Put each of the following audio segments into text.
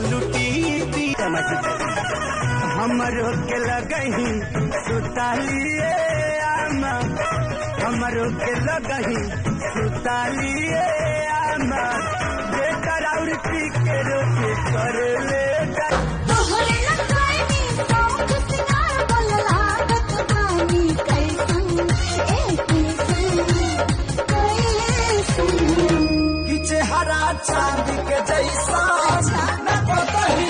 लुटी दी हमरो के लगही सुतालिए आमा हमरो के लगही सुतालिए आमा बेकर और पी के रोटी कर ले तोहरे लगाई तो किसनार बोलला बतानी कैसन कि चेहरा चांदी के जैसा न कतही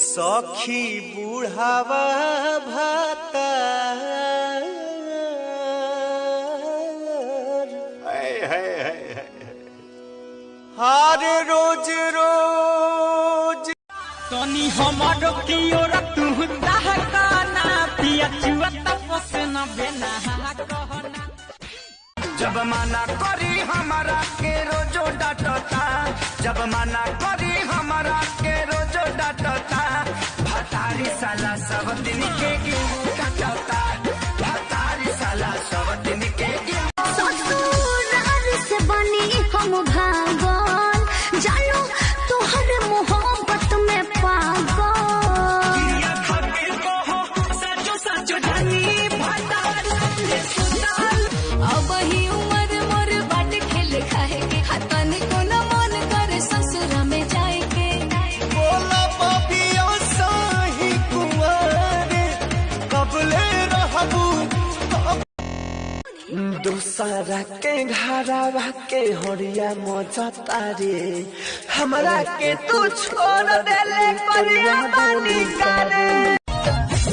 सखी बुढ़ावा भाता हर रोज रोज तनी हमारो की ओर तू दहकाना पिया चुआ तपस न बेना कहना जब मना करी हमारा के रोजो डांटता जब मना करी हमारा के रोजो डांटता भतारी साला सब दिन के गेहूं काटता भतारी साला सब दिन के ससुराल से बनी हम भागल जानो तोहर मोहब्बत में पागल सचो जानी अब ही उम्र मोर बाट खेल खाए के हतन को न मन करे ससुरा में जाए के बोला पापिया साही कुंवारे कबले रहबू दूसरा के घरवा के हरिया मजता रे हमरा के तू छोड़ देले परिया बानी करे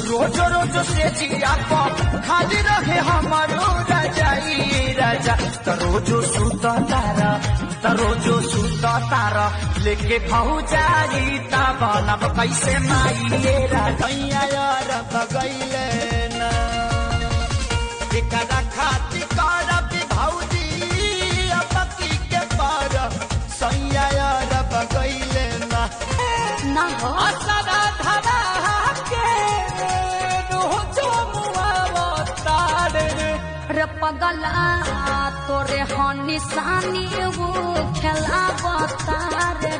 रोज रोज से जिया पर खाली रहे हमारो राजाई राजा तरोजो सुत तारा लेके भौजारी ता बनब कैसे माइए राजैया यार बगैले ना एकरा खाती करब भौजी अपकी के पर सैया यार बगैले ना ना हो असदा धरा के रोजो मुआवा तारे रे पगला तोरे हनी सानी वो खेला बता रे